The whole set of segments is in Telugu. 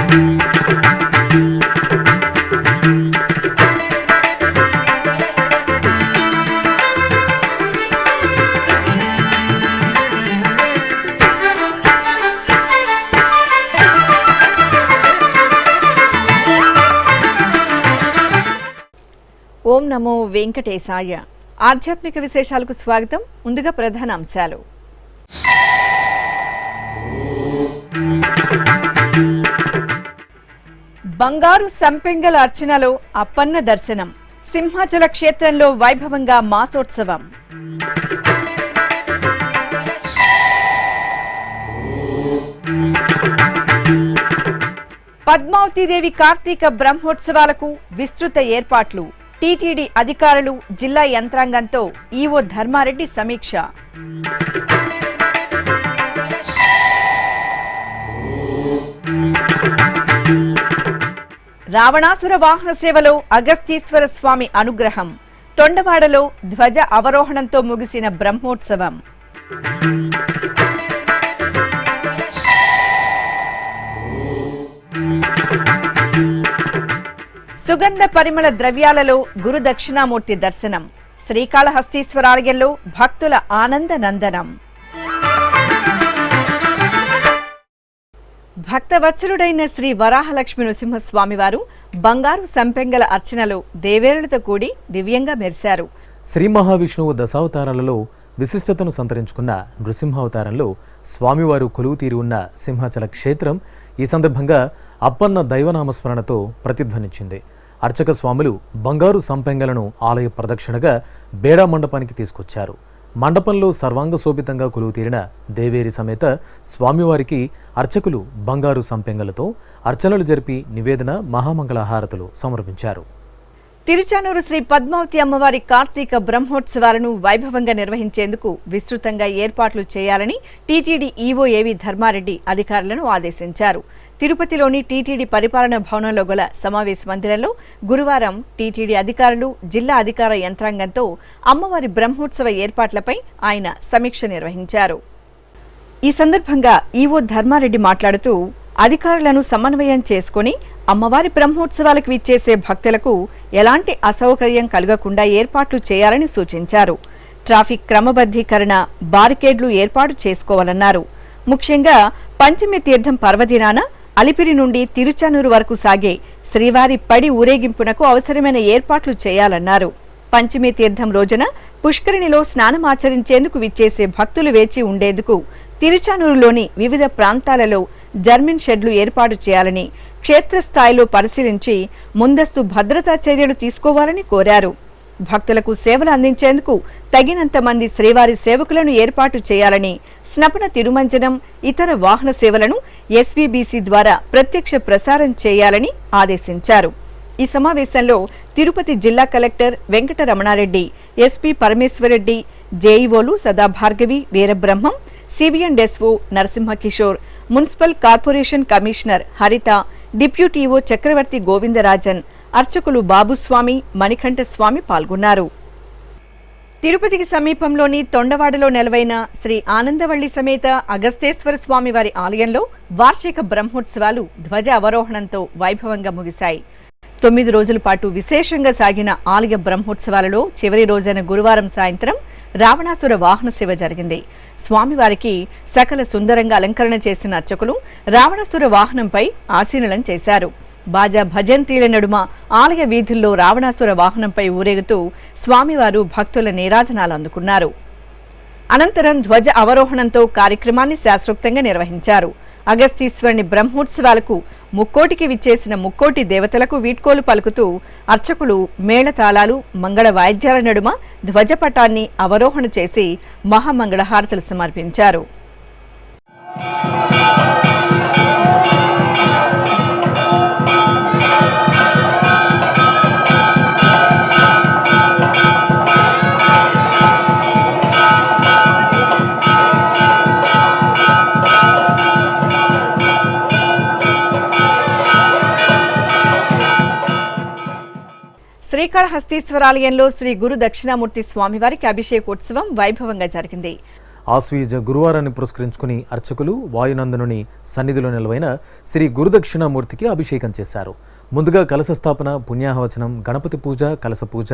ఓం నమో వెంకటేశాయ. ఆధ్యాత్మిక విశేషాలకు స్వాగతం. ముందుగా ప్రధాన అంశాలు. బంగారు సంపెంగల అర్చనలో అప్పన్న దర్శనం. సింహాచల క్షేత్రంలో వైభవంగా మాసోత్సవం. పద్మావతీదేవి కార్తీక బ్రహ్మోత్సవాలకు విస్తృత ఏర్పాట్లు. టీటీడీ అధికారులు, జిల్లా యంత్రాంగంతో ఈవో ధర్మారెడ్డి సమీక్ష. రావణాసుర వాహన సేవలో అగస్తీశ్వర స్వామి అనుగ్రహం. తొండవాడలో ధ్వజ అవరోహణంతో ముగిసిన బ్రహ్మోత్సవం. సుగంధ పరిమళ ద్రవ్యాలలో గురు దక్షిణామూర్తి దర్శనం. శ్రీకాళహస్తీశ్వరాలయంలో భక్తుల ఆనంద నందనం. భక్తవత్సలుడైన శ్రీ వరాహలక్ష్మి నృసింహస్వామివారు బంగారు సంపెంగల అర్చనలో దేవేరులతో కూడి దివ్యంగా మెరిశారు. శ్రీ మహావిష్ణువు దశావతారాలలో విశిష్టతను సంతరించుకున్న నృసింహావతారంలో స్వామివారు కొలువు తీరి ఉన్న సింహాచల క్షేత్రం ఈ సందర్భంగా అప్పన్న దైవనామస్మరణతో ప్రతిధ్వనించింది. అర్చక స్వాములు బంగారు సంపెంగలను ఆలయ ప్రదక్షిణగా బేడా మండపానికి తీసుకొచ్చారు. మండపంలో సర్వాంగ శోభితంగా కొలువు తీరిన దేవేరి సమేత స్వామివారికి అర్చకులు బంగారు సంపెంగలతో అర్చనలు జరిపి నివేదన, మహామంగళహారతులు సమర్పించారు. తిరుచానూరు శ్రీ పద్మావతి అమ్మవారి కార్తీక బ్రహ్మోత్సవాలను వైభవంగా నిర్వహించేందుకు విస్తృతంగా ఏర్పాట్లు చేయాలని టీటీడీ ఈవో ఏవి ధర్మారెడ్డి అధికారులను ఆదేశించారు. తిరుపతిలోని టీటీడీ పరిపాలనా భవనంలో గల సమావేశ మందిరంలో గురువారం టీటీడీ అధికారులు, జిల్లా అధికార యంత్రాంగంతో అమ్మవారి బ్రహ్మోత్సవ ఏర్పాట్లపై ఆయన సమీక్ష నిర్వహించారు. ఈ సందర్భంగా ఈవో ధర్మారెడ్డి మాట్లాడుతూ అధికారులను సమన్వయం చేసుకుని అమ్మవారి బ్రహ్మోత్సవాలకు విచ్చేసే భక్తులకు ఎలాంటి అసౌకర్యం కలగకుండా ఏర్పాట్లు చేయాలని సూచించారు. ట్రాఫిక్ క్రమబద్ధీకరణ, బారికేడ్లు ఏర్పాటు చేసుకోవాలన్నారు. ముఖ్యంగా పంచమి తీర్థం పర్వదినాన అలిపిరి నుండి తిరుచానూరు వరకు సాగే శ్రీవారి పడి ఊరేగింపునకు అవసరమైన ఏర్పాట్లు చేయాలన్నారు. పంచమి తీర్థం రోజున పుష్కరిణిలో స్నానమాచరించేందుకు విచ్చేసే భక్తులు వేచి ఉండేందుకు తిరుచానూరులోని వివిధ ప్రాంతాలలో జర్మిన్ షెడ్లు ఏర్పాటు చేయాలని క్షేత్రస్థాయిలో పరిశీలించి ముందస్తు భద్రతా చర్యలు తీసుకోవాలని కోరారు. భక్తులకు సేవలు అందించేందుకు తగినంత మంది శ్రీవారి సేవకులను ఏర్పాటు చేయాలని, స్నపన తిరుమంజనం, ఇతర వాహన సేవలను ఎస్వీబీసీ ద్వారా ప్రత్యక్ష ప్రసారం చేయాలని ఆదేశించారు. ఈ సమావేశంలో తిరుపతి జిల్లా కలెక్టర్ వెంకటరమణారెడ్డి, ఎస్పీ పరమేశ్వరరెడ్డి, జేఈఓలు సదాభార్గవి, వీరబ్రహ్మం, సిబిఎండ్ఎస్ఓ Narasimhakishore, municipal corporation commissioner Haritha, deputy EO చక్రవర్తి గోవిందరాజన్, అర్చకులు బాబుస్వామి, మణికంఠస్వామి పాల్గొన్నారు. తిరుపతికి సమీపంలోని తొండవాడలో నెలవైన శ్రీ ఆనందవల్లి సమేత అగస్తేశ్వర స్వామి వారి ఆలయంలో వార్షిక బ్రహ్మోత్సవాలు ధ్వజ అవరోహణంతో వైభవంగా ముగిశాయి. 9 రోజుల పాటు విశేషంగా సాగిన ఆలయ బ్రహ్మోత్సవాలలో చివరి రోజైన గురువారం సాయంత్రం రావణాసుర వాహన సేవ జరిగింది. స్వామివారికి సకల సుందరంగా అలంకరణ చేసిన అర్చకులు రావణాసుర వాహనంపై ఆసీనులం చేశారు. బాజా భజంత్రీల నడుమ ఆలయ వీధుల్లో రావణాసుర వాహనంపై ఊరేగుతూ స్వామివారు భక్తుల నీరాజనాలు అందుకున్నారు. అనంతరం ధ్వజ అవరోహణంతో కార్యక్రమాన్ని శాస్త్రోక్తంగా నిర్వహించారు. అగస్తీశ్వరుని బ్రహ్మోత్సవాలకు ముక్కోటికి విచ్చేసిన ముక్కోటి దేవతలకు వీడ్కోలు పలుకుతూ అర్చకులు మేళతాళాలు, మంగళ వాయిద్యాల నడుమ ధ్వజపటాన్ని అవరోహణ చేసి మహామంగళహారతులు సమర్పించారు. శ్రీకాళహస్తీశ్వరాలయంలో శ్రీ గురు దక్షిణామూర్తి స్వామివారికి అభిషేకోత్సవం వైభవంగా జరిగింది. ఆశ్వీజ గురువారాన్ని పురస్కరించుకుని అర్చకులు వాయునందనుని సన్నిధిలో నిలవైన శ్రీ గురుదక్షిణామూర్తికి అభిషేకం చేశారు. ముందుగా కలశ స్థాపన, పుణ్యాహవచనం, గణపతి పూజ, కలశ పూజ,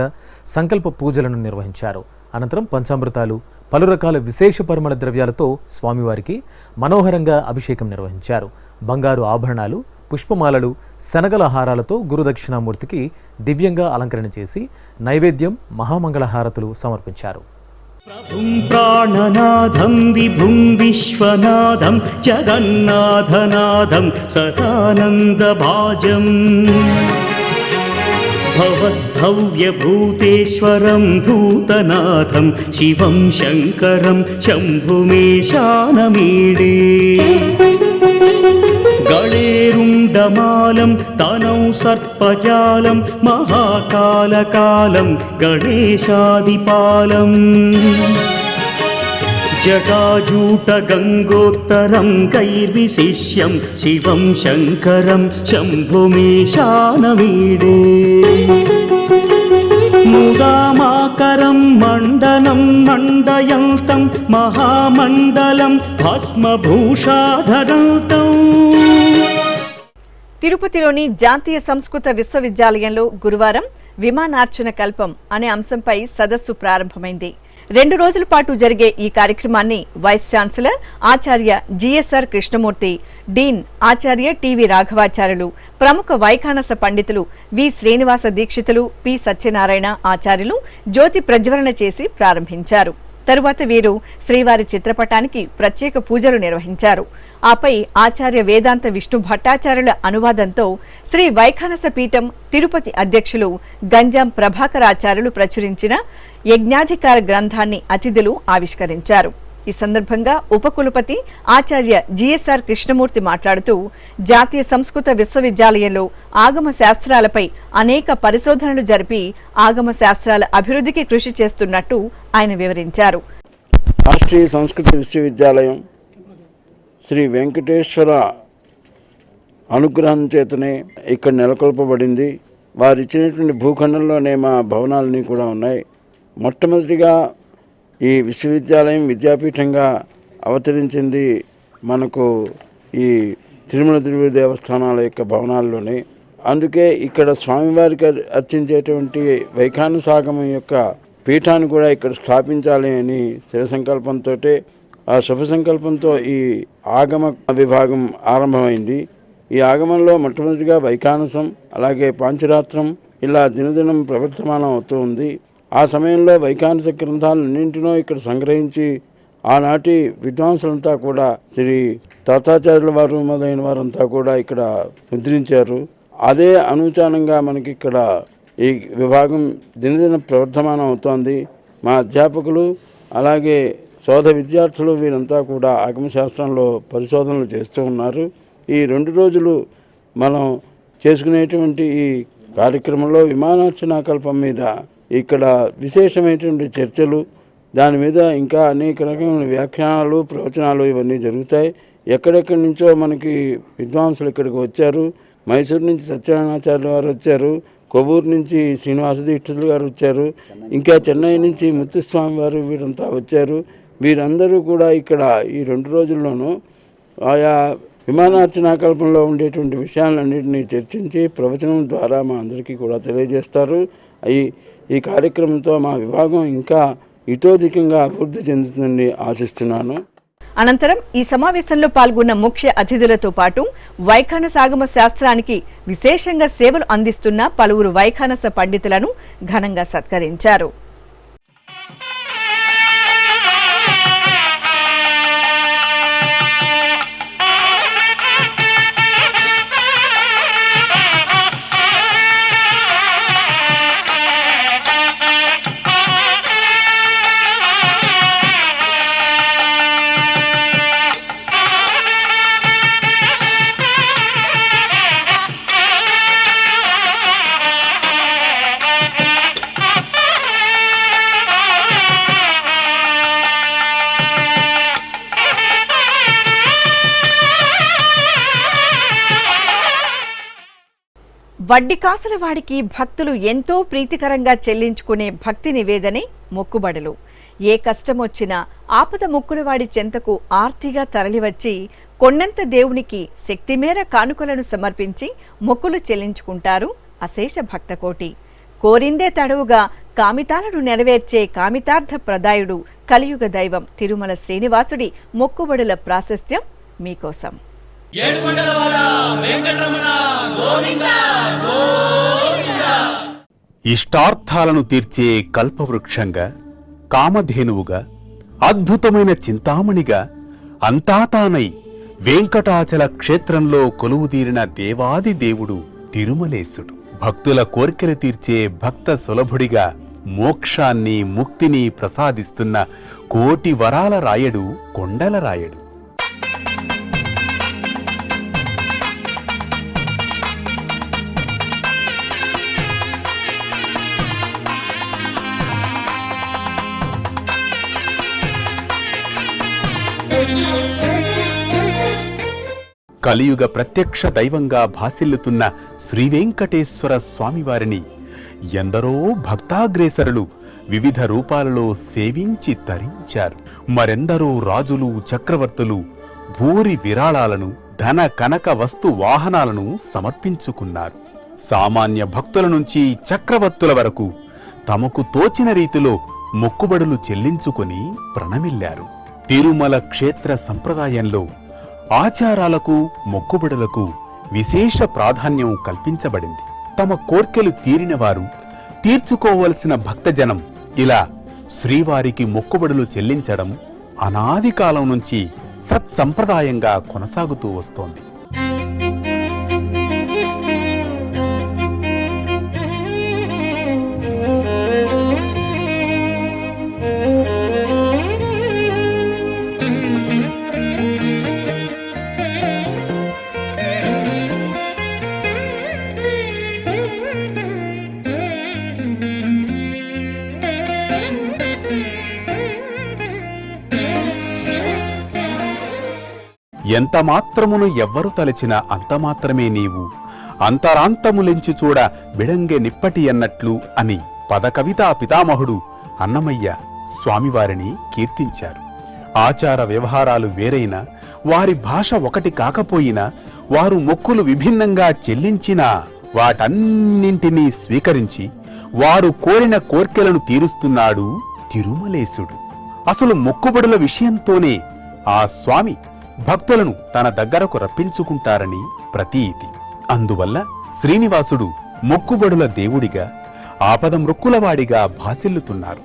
సంకల్ప పూజలను నిర్వహించారు. అనంతరం పంచామృతాలు, పలు రకాల విశేష పరిమళ ద్రవ్యాలతో స్వామివారికి మనోహరంగా అభిషేకం నిర్వహించారు. బంగారు ఆభరణాలు, పుష్పమాలలు, శనగల హారాలతో గురుదక్షిణామూర్తికి దివ్యంగా అలంకరణ చేసి నైవేద్యం, మహామంగళహారతులు సమర్పించారు. ప్రభుం ప్రాణనాథం విభుం విశ్వనాథం జగన్నాథనాథం సదానందభాజం భవద్భవ్యభూతేశ్వరం భూతనాథం శివం శంకరం శంభుమేశానమీడే గళేరుండమాలం తనౌ సర్పజాలం మహాకాలకాలం గణేశాదిపాలం జటాజూట గంగోత్తరం కైర్విశిష్యం శివం శంకరం శంభుమేశానమీడే ముదామాకరం మండనం మండయంతం మహామండలం భస్మభూషాధరంతం. తిరుపతిలోని జాతీయ సంస్కృత విశ్వవిద్యాలయంలో గురువారం విమానార్చన కల్పం అనే అంశంపై సదస్సు ప్రారంభమైంది. 2 రోజుల పాటు జరిగే ఈ కార్యక్రమాన్ని వైస్ ఛాన్సలర్ ఆచార్య జిఎస్ఆర్ కృష్ణమూర్తి, డీన్ ఆచార్య టివి రాఘవాచార్యులు, ప్రముఖ వైఖానస పండితులు వి శ్రీనివాస దీక్షితులు, పి సత్యనారాయణ ఆచార్యులు జ్యోతి ప్రజ్వలన చేసి ప్రారంభించారు. తరువాత వీరు శ్రీవారి చిత్రపటానికి ప్రత్యేక పూజలు నిర్వహించారు. ఆపై ఆచార్య వేదాంత విష్ణు భట్టాచార్యుల అనువాదంతో శ్రీ వైఖానస పీఠం తిరుపతి అధ్యక్షులు గంజాం ప్రభాకరాచార్యులు ప్రచురించిన యజ్ఞాధికార గ్రంథాన్ని అతిథులు ఆవిష్కరించారు. ఈ సందర్భంగా ఉపకులపతి ఆచార్య జిఎస్ఆర్ కృష్ణమూర్తి మాట్లాడుతూ జాతీయ సంస్కృత విశ్వవిద్యాలయంలో ఆగమ శాస్త్రాలపై అనేక పరిశోధనలు జరిపి ఆగమ శాస్త్రాల అభివృద్ధికి కృషి చేస్తున్నట్టు ఆయన వివరించారు. రాష్ట్రీయ సంస్కృత విశ్వవిద్యాలయం శ్రీ వెంకటేశ్వర అనుగ్రహం చేతనే ఇక్కడ నెలకొల్పబడింది. వారు ఇచ్చినటువంటి భూఖండంలోనే మా భవనాలన్నీ కూడా ఉన్నాయి. మొట్టమొదటిగా ఈ విశ్వవిద్యాలయం విద్యాపీఠంగా అవతరించింది మనకు ఈ తిరుమల తిరుపతి దేవస్థానాల యొక్క భవనాల్లోనే. అందుకే ఇక్కడ స్వామివారికి అర్చించేటువంటి వైఖానసాగమం యొక్క పీఠాన్ని కూడా ఇక్కడ స్థాపించాలి అని స్థిర సంకల్పంతో, ఆ శుభ సంకల్పంతో ఈ ఆగమ విభాగం ఆరంభమైంది. ఈ ఆగమంలో మొట్టమొదటిగా వైఖానసం, అలాగే పాంచరాత్రం ఇలా దినదినం ప్రవర్తమానం అవుతూ ఉంది. ఆ సమయంలో వైఖానస గ్రంథాలన్నింటినో ఇక్కడ సంగ్రహించి ఆనాటి విద్వాంసులంతా కూడా శ్రీ తాతాచార్యుల వారు మొదలైన వారంతా కూడా ఇక్కడ ముద్రించారు. అదే అనుచానంగా మనకి ఇక్కడ ఈ విభాగం దినదిన ప్రవర్ధమానం అవుతోంది. మా అధ్యాపకులు అలాగే శోధ విద్యార్థులు వీరంతా కూడా ఆగమశాస్త్రంలో పరిశోధనలు చేస్తూ ఉన్నారు. ఈ 2 రోజులు మనం చేసుకునేటువంటి ఈ కార్యక్రమంలో విమానార్చనా కల్పం మీద ఇక్కడ విశేషమైనటువంటి చర్చలు, దాని మీద ఇంకా అనేక రకమైన వ్యాఖ్యానాలు, ప్రవచనాలు ఇవన్నీ జరుగుతాయి. ఎక్కడెక్కడి నుంచో మనకి విద్వాంసులు ఇక్కడికి వచ్చారు. మైసూరు నుంచి సత్యనారాయణాచార్యుల వారు వచ్చారు, కొవ్వూరు నుంచి శ్రీనివాస దీక్షితులు గారు వచ్చారు, ఇంకా చెన్నై నుంచి ముత్తుస్వామి వారు వీరంతా వచ్చారు. వీరందరూ కూడా ఇక్కడ ఈ 2 రోజుల్లోనూ ఆయా విమానార్చనా కల్పంలో ఉండేటువంటి విషయాలన్నింటినీ చర్చించి ప్రవచనం ద్వారా మా అందరికీ కూడా తెలియజేస్తారు. ఈ కార్యక్రమంతో మా విభాగం ఇంకా ఇతోధికంగా అభివృద్ధి చెందుతుందని ఆశిస్తున్నాను. అనంతరం ఈ సమావేశంలో పాల్గొన్న ముఖ్య అతిథులతో పాటు వైఖానస ఆగమ శాస్త్రానికి విశేషంగా సేవలు అందిస్తున్న పలువురు వైఖానస పండితులను ఘనంగా సత్కరించారు. వడ్డీ కాసుల వాడికి భక్తులు ఎంతో ప్రీతికరంగా చెల్లించుకునే భక్తి నివేదనే మొక్కుబడులు. ఏ కష్టం వచ్చినా ఆపద ముక్కులవాడి చెంతకు ఆర్తిగా తరలివచ్చి కొండంత దేవునికి శక్తిమేర కానుకలను సమర్పించి మొక్కులు చెల్లించుకుంటారు అశేష భక్తకోటి. కోరిందే తడవుగా కామితాలను నెరవేర్చే కామితార్థ ప్రదాయుడు కలియుగ దైవం తిరుమల శ్రీనివాసుడి మొక్కుబడుల ప్రాశస్త్యం మీకోసం. ఇష్టార్థాలను తీర్చే కల్పవృక్షంగా, కామధేనువుగా, అద్భుతమైన చింతామణిగా అంతా తానై వెంకటాచల క్షేత్రంలో కొలువుదీరిన దేవాది దేవుడు తిరుమలేశుడు. భక్తుల కోర్కెలు తీర్చే భక్త సులభుడిగా మోక్షాన్ని ముక్తిని ప్రసాదిస్తున్న కోటి వరాల రాయడు కొండల రాయడు. కలియుగ ప్రత్యక్ష దైవంగా భాసిల్లుతున్న శ్రీవేంకటేశ్వర స్వామివారిని ఎందరో భక్తాగ్రేసరులు వివిధ రూపాలలో సేవించి తరించారు. మరెందరో రాజులు చక్రవర్తులు భూరి విరాళాలను, ధన కనక వస్తు వాహనాలను సమర్పించుకున్నారు. సామాన్య భక్తుల నుంచి చక్రవర్తుల వరకు తమకు తోచిన రీతిలో మొక్కుబడులు చెల్లించుకుని ప్రణమిల్లారు. తిరుమల క్షేత్ర సంప్రదాయంలో ఆచారాలకు మొక్కుబడులకు విశేష ప్రాధాన్యం కల్పించబడింది. తమ కోర్కెలు తీరినవారు, తీర్చుకోవలసిన భక్తజనం ఇలా శ్రీవారికి మొక్కుబడులు చెల్లించడం అనాది కాలం నుంచి సత్సంప్రదాయంగా కొనసాగుతూ వస్తోంది. ఎంత మాత్రమును ఎవ్వరు తలచినా అంతమాత్రమే నీవు, అంతరాంతములెంచి చూడ బిడంగె నిప్పటి అన్నట్లు అని పదకవితా పితామహుడు అన్నమయ్య స్వామివారిని కీర్తించారు. ఆచార వ్యవహారాలు వేరైనా, వారి భాష ఒకటి కాకపోయినా, వారు మొక్కులు విభిన్నంగా చెల్లించినా వాటన్నింటినీ స్వీకరించి వారు కోరిన కోర్కెలను తీరుస్తున్నాడు తిరుమలేశుడు. అసలు మొక్కుబడుల విషయంతోనే ఆ స్వామి భక్తులను తన దగ్గరకు రప్పించుకుంటారని ప్రతీతి. అందువల్ల శ్రీనివాసుడు మొక్కుబడుల దేవుడిగా, ఆపద మృక్కులవాడిగా భాసిల్లుతున్నారు.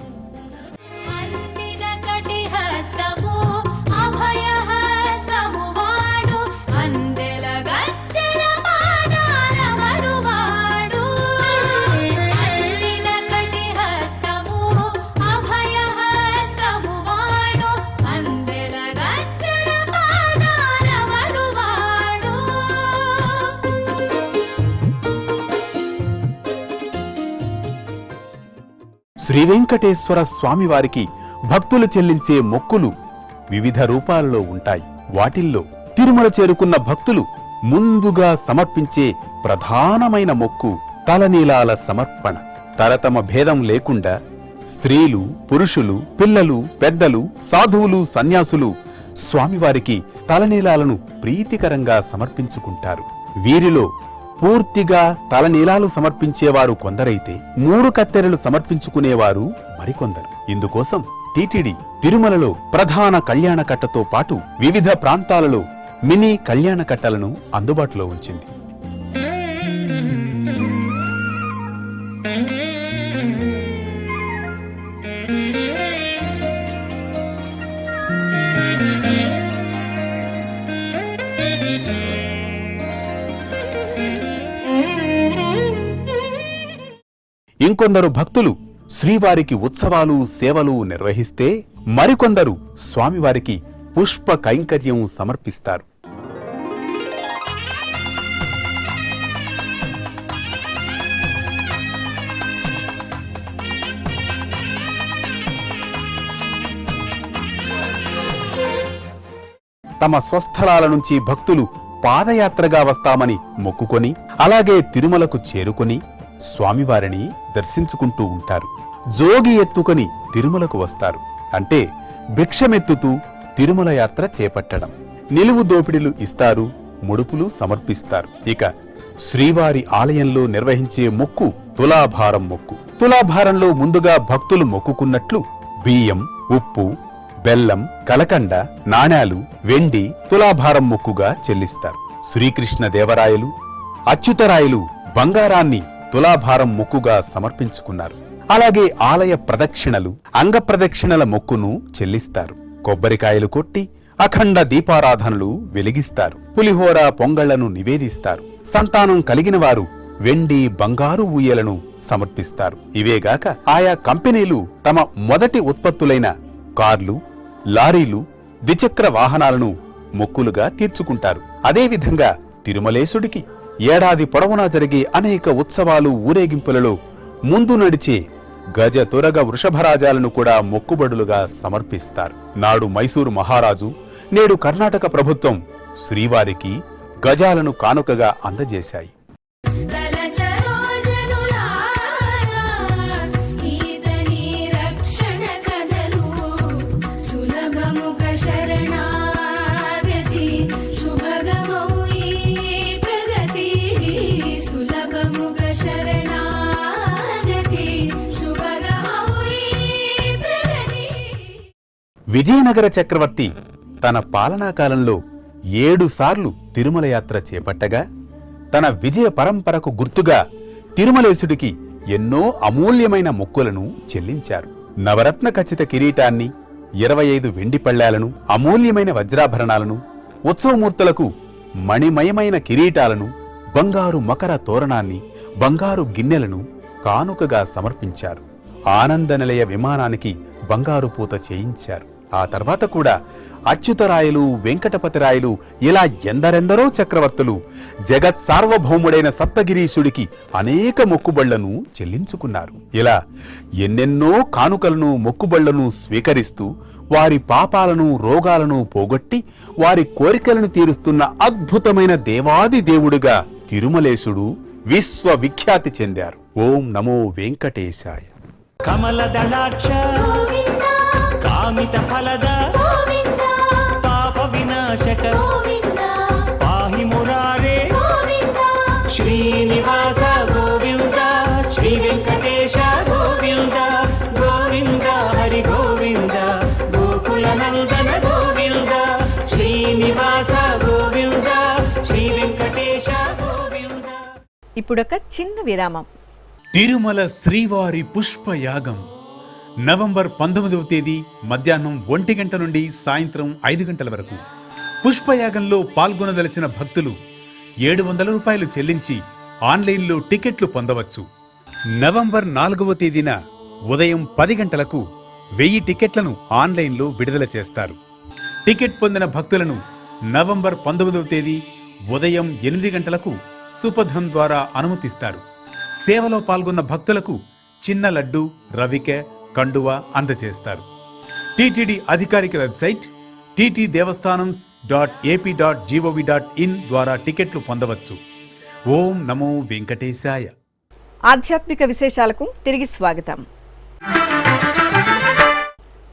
శ్రీవేంకటేశ్వర స్వామివారికి భక్తులు చెల్లించే మొక్కులు వివిధ రూపాలలో ఉంటాయి. వాటిల్లో తిరుమల చేరుకున్న భక్తులు ముందుగా సమర్పించే ప్రధానమైన మొక్కు తలనీలాల సమర్పణ. తరతమ భేదం లేకుండా స్త్రీలు, పురుషులు, పిల్లలు, పెద్దలు, సాధువులు, సన్యాసులు స్వామివారికి తలనీలాలను ప్రీతికరంగా సమర్పించుకుంటారు. వీరిలో పూర్తిగా తలనీలాలు సమర్పించేవారు కొందరైతే 3 కత్తెరలు సమర్పించుకునేవారు మరికొందరు. ఇందుకోసం టీటీడీ తిరుమలలో ప్రధాన కళ్యాణకట్టతో పాటు వివిధ ప్రాంతాలలో మినీ కళ్యాణకట్టలను అందుబాటులో ఉంచింది. ఇంకొందరు భక్తులు శ్రీవారికి ఉత్సవాలు, సేవలు నిర్వహిస్తే మరికొందరు స్వామివారికి పుష్ప కైంకర్యం సమర్పిస్తారు. తమ స్వస్థలాల నుంచి భక్తులు పాదయాత్రగా వస్తామని మొక్కుకొని అలాగే తిరుమలకు చేరుకొని స్వామివారిని దర్శించుకుంటూ ఉంటారు. జోగి ఎత్తుకొని తిరుమలకు వస్తారు. అంటే భిక్షమెత్తుతూ తిరుమల యాత్ర చేపట్టడం. నిలువు దోపిడీలు ఇస్తారు, ముడుపులు సమర్పిస్తారు. ఇక శ్రీవారి ఆలయంలో నిర్వహించే మొక్కు తులాభారం మొక్కు. తులాభారంలో ముందుగా భక్తులు మొక్కుకున్నట్లు బియ్యం, ఉప్పు, బెల్లం, కలకండ, నాణేలు, వెండి తులాభారం మొక్కుగా చెల్లిస్తారు. శ్రీకృష్ణ దేవరాయలు, అచ్యుతరాయలు బంగారాన్ని తులాభారం మొక్కుగా సమర్పించుకున్నారు. అలాగే ఆలయ ప్రదక్షిణలు, అంగప్రదక్షిణల మొక్కును చెల్లిస్తారు. కొబ్బరికాయలు కొట్టి అఖండ దీపారాధనలు వెలిగిస్తారు. పులిహోర, పొంగళ్లను నివేదిస్తారు. సంతానం కలిగిన వారు వెండి, బంగారు ఊయలను సమర్పిస్తారు. ఇవేగాక ఆయా కంపెనీలు తమ మొదటి ఉత్పత్తులైన కార్లు, లారీలు, ద్విచక్ర వాహనాలను మొక్కులుగా తీర్చుకుంటారు. అదేవిధంగా తిరుమలేశుడికి ఏడాది పొడవునా జరిగే అనేక ఉత్సవాలు, ఊరేగింపులలో ముందు నడిచే గజ, తురగ, వృషభరాజాలను కూడా మొక్కుబడులుగా సమర్పిస్తారు. నాడు మైసూరు మహారాజు, నేడు కర్ణాటక ప్రభుత్వం శ్రీవారికి గజాలను కానుకగా అందజేశాయి. విజయనగర చక్రవర్తి తన పాలనాకాలంలో 7 సార్లు తిరుమల యాత్ర చేపట్టగా, తన విజయ పరంపరకు గుర్తుగా తిరుమలేశుడికి ఎన్నో అమూల్యమైన మొక్కులను చెల్లించారు. నవరత్న ఖచ్చిత కిరీటాన్ని, 25 వెండి పళ్ళాలను, అమూల్యమైన వజ్రాభరణాలను, ఉత్సవమూర్తులకు మణిమయమైన కిరీటాలను, బంగారు మకర తోరణాన్ని, బంగారు గిన్నెలను కానుకగా సమర్పించారు. ఆనంద నిలయ విమానానికి బంగారు పూత చేయించారు. ఆ తర్వాత కూడా అచ్యుతరాయలు, వెంకటపతిరాయలు, ఇలా ఎందరెందరో చక్రవర్తులు జగత్ సార్వభౌముడైన సప్తగిరీశుడికి అనేక మొక్కుబళ్లను చెల్లించుకున్నారు. ఇలా ఎన్నెన్నో కానుకలను, మొక్కుబళ్లను స్వీకరిస్తూ వారి పాపాలను, రోగాలను పోగొట్టి వారి కోరికలను తీరుస్తున్న అద్భుతమైన దేవాది దేవుడుగా తిరుమలేశుడు విశ్వవిఖ్యాతి చెందారు. ఓం నమో వెంకటేశాయ. కమలదళాక్ష కామిత ఫలద పాప వినాశక పాహి మురారే శ్రీనివాస గోవింద శ్రీ వెంకటేశ గోవింద గోవింద హరి గోవింద గోకుల నందన గోవింద శ్రీనివాస గోవింద శ్రీ వెంకటేశ గోవింద. ఇప్పుడొక చిన్న విరామం. తిరుమల శ్రీవారి పుష్పయాగం నవంబర్ 19వ తేదీ మధ్యాహ్నం 1 గంట నుండి సాయంత్రం 5 గంటల వరకు. పుష్పయాగంలో పాల్గొనదలిచిన భక్తులు 700 రూపాయలు చెల్లించి ఆన్లైన్లో టికెట్లు పొందవచ్చు. నవంబర్ 4వ తేదీన ఉదయం 10 గంటలకు 1000 టికెట్లను ఆన్లైన్లో విడుదల చేస్తారు. టికెట్ పొందిన భక్తులను నవంబర్ 19వ తేదీ ఉదయం 8 గంటలకు సుపథం ద్వారా అనుమతిస్తారు. సేవలో పాల్గొన్న భక్తులకు చిన్న లడ్డు, రవికె, కండువా అందజేస్తారు. టీటీడీ అధికారిక వెబ్సైట్ ttdevastanams.ap.gov.in ద్వారా టికెట్లు పొందవచ్చు. ఓం నమో వెంకటేశాయ. ఆధ్యాత్మిక విశేషాలకు తిరిగి స్వాగతం.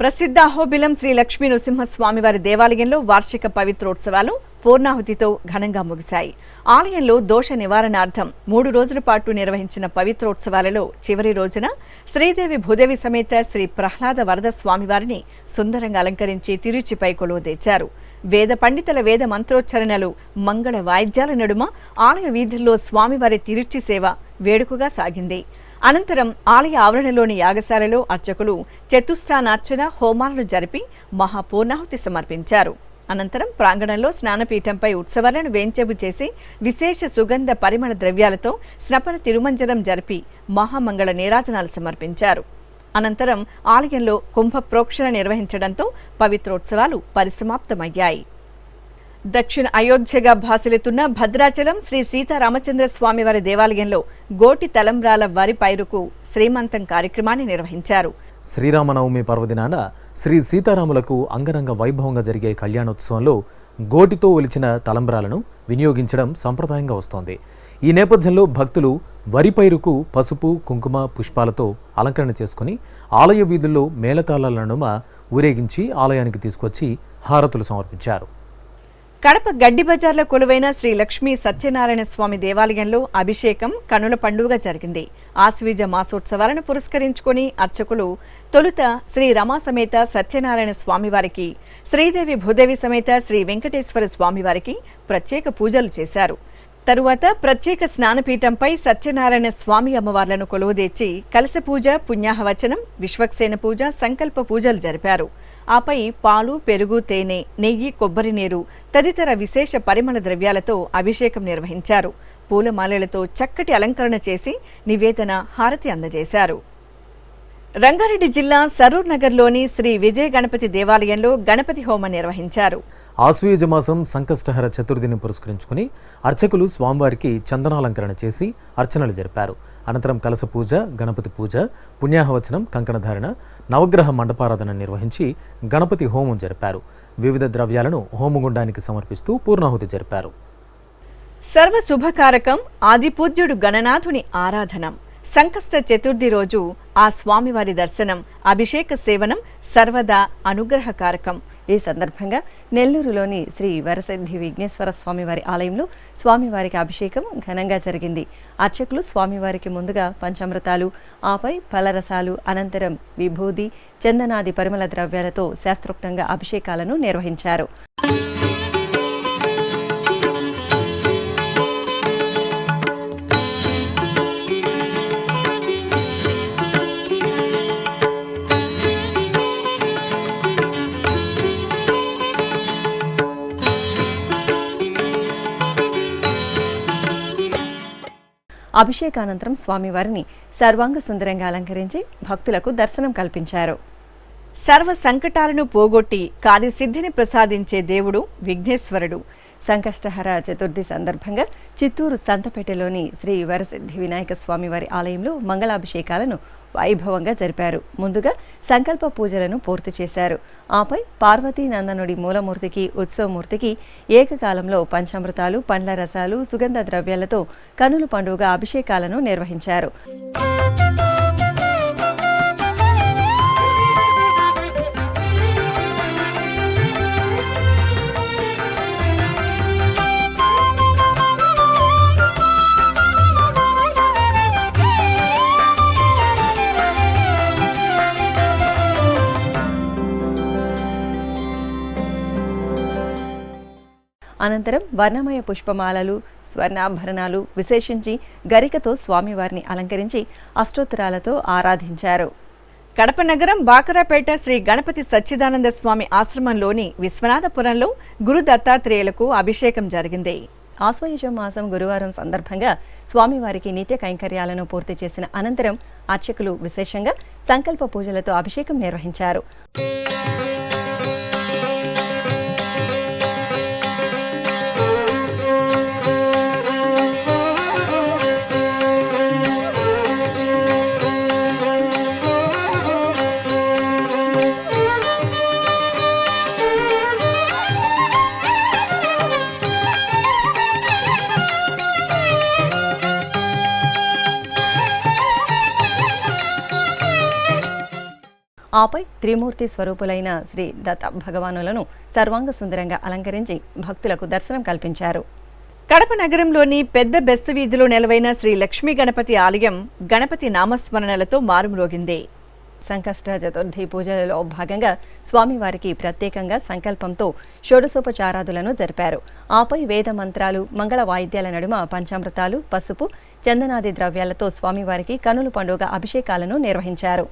ప్రసిద్ధ అహోబిలం శ్రీ లక్ష్మీ నృసింహస్వామివారి దేవాలయంలో వార్షిక పవిత్రోత్సవాలు పూర్ణాహుతితో ఘనంగా ముగిశాయి. ఆలయంలో దోష నివారణార్థం 3 రోజుల పాటు నిర్వహించిన పవిత్రోత్సవాలలో చివరి రోజున శ్రీదేవి భూదేవి సమేత శ్రీ ప్రహ్లాద వరద స్వామివారిని సుందరంగా అలంకరించి తిరుచిపై కొలువు తెచ్చారు. వేద పండితుల వేద మంత్రోచ్చరణలు, మంగళ వాయిద్యాల నడుమ ఆలయ వీధుల్లో స్వామివారి తిరుచి సేవ వేడుకగా సాగింది. అనంతరం ఆలయ ఆవరణలోని యాగశాలలో అర్చకులు చతుష్టానార్చన, హోమాలను జరిపి మహాపూర్ణాహుతి సమర్పించారు. అనంతరం ప్రాంగణంలో స్నానపీఠంపై ఉత్సవాలను వేంచేపు చేసి విశేష సుగంధ పరిమళ ద్రవ్యాలతో స్నపన తిరుమంజనం జరిపి మహామంగళ నీరాజనాలు సమర్పించారు. అనంతరం ఆలయంలో కుంభ ప్రోక్షణ నిర్వహించడంతో పవిత్రోత్సవాలు పరిసమాప్తమయ్యాయి. దక్షిణ అయోధ్యగా భాసిల్లుతున్న భద్రాచలం శ్రీ సీతారామచంద్ర స్వామివారి దేవాలయంలో గోటి తలంబ్రాల వరి పైరుకు శ్రీమంతం కార్యక్రమాన్ని నిర్వహించారు. శ్రీరామనవమి పర్వదినాన శ్రీ సీతారాములకు అంగరంగ వైభవంగా జరిగే కళ్యాణోత్సవంలో గోటితో ఒలిచిన తలంబ్రాలను వినియోగించడం సంప్రదాయంగా వస్తోంది. ఈ నేపథ్యంలో భక్తులు వరి పైరుకు పసుపు, కుంకుమ, పుష్పాలతో అలంకరణ చేసుకుని ఆలయ వీధుల్లో మేళతాళాల నడుమ ఊరేగించి ఆలయానికి తీసుకొచ్చి హారతులు సమర్పించారు. కడప గడ్డి బజార్లో కొలువైన శ్రీ లక్ష్మీ సత్యనారాయణ స్వామి దేవాలయంలో అభిషేకం కనుల పండుగ జరిగింది. ఆశ్వీజ మాసోత్సవాలను పురస్కరించుకుని అర్చకులు తొలుత శ్రీ రమా సమేత సత్యనారాయణ స్వామివారికి, శ్రీదేవి భూదేవి సమేత శ్రీ వెంకటేశ్వర స్వామివారికి ప్రత్యేక పూజలు చేశారు. తరువాత ప్రత్యేక స్నానపీఠంపై సత్యనారాయణ స్వామి అమ్మవార్లను కొలువుదీర్చి కలశ పూజ, పుణ్యాహవచనం, విశ్వక్సేన పూజ, సంకల్ప పూజలు జరిపారు. ఆపై పాలు, పెరుగు, తేనె, నెయ్యి, కొబ్బరి నీరు తదితర విశేష పరిమళ ద్రవ్యాలతో అభిషేకం నిర్వహించారు. పూలమాలలతో చక్కటి అలంకరణ చేసి నివేదన, హారతి అందజేశారు. రంగారెడ్డి జిల్లా సరూర్ నగర్లోని శ్రీ విజయ గణపతి దేవాలయంలో గణపతి హోమం నిర్వహించారు. ఆశ్వయుజ మాసం సంకష్టహర చతుర్థిని పురస్కరించుకుని అర్చకులు స్వామివారికి చందనాలంకరణ చేసి అర్చనలు జరిపారు. అనంతరం కలశ పూజ, గణపతి పూజ, పుణ్యాహవచనం, కంకణధారణ, నవగ్రహ మండపారాధన నిర్వహించి గణపతి హోమం జరిపారు. వివిధ ద్రవ్యాలను హోమగుండానికి సమర్పిస్తూ పూర్ణాహుతి జరిపారు. సర్వ శుభకారకం ఆదిపూజ్యుడు గణనాథుని ఆరాధనం. సంకష్ట చతుర్థి రోజు ఆ స్వామివారి దర్శనం, అభిషేక సేవనం సర్వదా అనుగ్రహకారకం. ఈ సందర్భంగా నెల్లూరులోని శ్రీ వరసిద్ధి విఘ్నేశ్వర స్వామివారి ఆలయంలో స్వామివారికి అభిషేకం ఘనంగా జరిగింది. అర్చకులు స్వామివారికి ముందుగా పంచామృతాలు, ఆపై ఫలరసాలు, అనంతరం విభూది, చందనాది పరిమళ ద్రవ్యాలతో శాస్త్రోక్తంగా అభిషేకాలను నిర్వహించారు. అభిషేకానంతరం స్వామివారిని సర్వాంగ సుందరంగా అలంకరించి భక్తులకు దర్శనం కల్పించారు. సర్వ సంకటాలను పోగొట్టి కార్యసిద్ధిని ప్రసాదించే దేవుడు విఘ్నేశ్వరుడు. సంకష్టహర చతుర్థి సందర్భంగా చిత్తూరు సంతపేటలోని శ్రీ వరసిద్ధి వినాయక స్వామివారి ఆలయంలో మంగళాభిషేకాలను వైభవంగా జరిపారు. ముందుగా సంకల్ప పూజలను పూర్తి చేశారు. ఆపై పార్వతీ నందనుడి మూలమూర్తికి, ఉత్సవమూర్తికి ఏకకాలంలో పంచామృతాలు, పండ్ల రసాలు, సుగంధ ద్రవ్యాలతో కనుల పండుగ అభిషేకాలను నిర్వహించారు. అనంతరం వర్ణమయ పుష్పమాలలు, స్వర్ణాభరణాలు, విశేషించి గరికతో స్వామివారిని అలంకరించి అష్టోత్తరాలతో ఆరాధించారు. కడప నగరం బాకరాపేట శ్రీ గణపతి సచ్చిదానంద స్వామి ఆశ్రమంలోని విశ్వనాథపురంలో గురు దత్తాత్రేయులకు అభిషేకం జరిగింది. ఆశ్వయుజ మాసం గురువారం సందర్భంగా స్వామివారికి నిత్య కైంకర్యాలను పూర్తి చేసిన అనంతరం అర్చకులు విశేషంగా సంకల్ప పూజలతో అభిషేకం నిర్వహించారు. ఆపై త్రిమూర్తి స్వరూపులైన శ్రీ దత్త భగవానులను సర్వాంగ సుందరంగా అలంకరించి భక్తులకు దర్శనం కల్పించారు. కడప నగరంలోని పెద్ద బెస్తు వీధిలో నెలవైన శ్రీ లక్ష్మీ గణపతి ఆలయం గణపతి నామస్మరణలతో మారుమ్రోగింది. సంకష్ట చతుర్థి పూజలలో భాగంగా స్వామివారికి ప్రత్యేకంగా సంకల్పంతో షోడశోపచారాదులను జరిపారు. ఆపై వేద మంత్రాలు, మంగళ వాయిద్యాల నడుమ పంచామృతాలు, పసుపు, చందనాది ద్రవ్యాలతో స్వామివారికి కనుల పండుగ అభిషేకాలను నిర్వహించారు.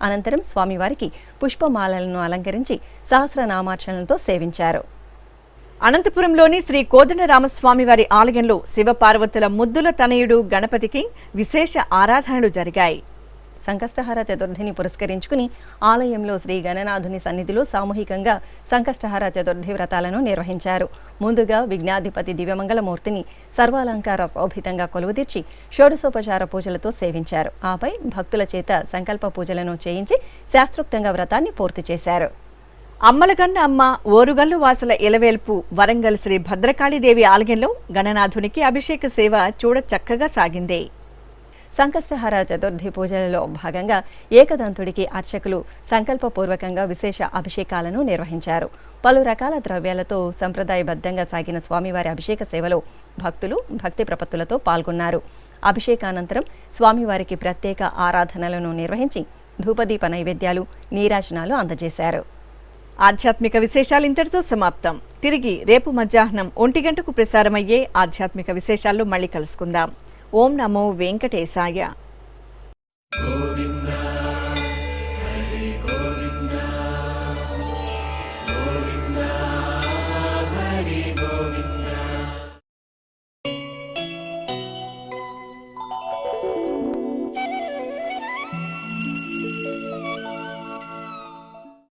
అనంతరం స్వామివారికి పుష్పమాలలను అలంకరించి సహస్రనామార్చనలతో సేవించారు. అనంతపురంలోని శ్రీ కోదండరామస్వామి వారి ఆలయంలో శివపార్వతుల ముద్దుల తనయుడు గణపతికి విశేష ఆరాధనలు జరిగాయి. సంకష్టహార చతుర్థిని పురస్కరించుకుని ఆలయంలో శ్రీ గణనాథుని సన్నిధిలో సామూహికంగా సంకష్టహార చతుర్థి వ్రతాలను నిర్వహించారు. ముందుగా విఘ్నాధిపతి దివ్యమంగళమూర్తిని సర్వాలంకార శోభితంగా కొలువుదీర్చి షోడశోపచార పూజలతో సేవించారు. ఆపై భక్తుల చేత సంకల్ప పూజలను చేయించి శాస్త్రోక్తంగా వ్రతాన్ని పూర్తి చేశారు. అమ్మలగన్న అమ్మ ఓరుగల్లు వాసుల ఇలవేల్పు వరంగల్ శ్రీ భద్రకాళీదేవి ఆలయంలో గణనాథునికి అభిషేక సేవ చూడ చక్కగా సాగింది. సంకష్టహార చతుర్థి పూజలలో భాగంగా ఏకదంతుడికి అర్చకులు సంకల్పపూర్వకంగా విశేష అభిషేకాలను నిర్వహించారు. పలు రకాల ద్రవ్యాలతో సంప్రదాయబద్ధంగా సాగిన స్వామివారి అభిషేక సేవలో భక్తులు భక్తి ప్రపత్తులతో పాల్గొన్నారు. అభిషేకానంతరం స్వామివారికి ప్రత్యేక ఆరాధనలను నిర్వహించి ధూపదీప నైవేద్యాలు, నీరాజనాలు అందజేశారు. ఆధ్యాత్మిక విశేషాలు ఇంతటితో సమాప్తం. తిరిగి రేపు మధ్యాహ్నం 1 గంటకు ప్రసారమయ్యే ఆధ్యాత్మిక విశేషాల్లో మళ్ళీ కలుసుకుందాం. ఓం నమో వెంకటేశాయ.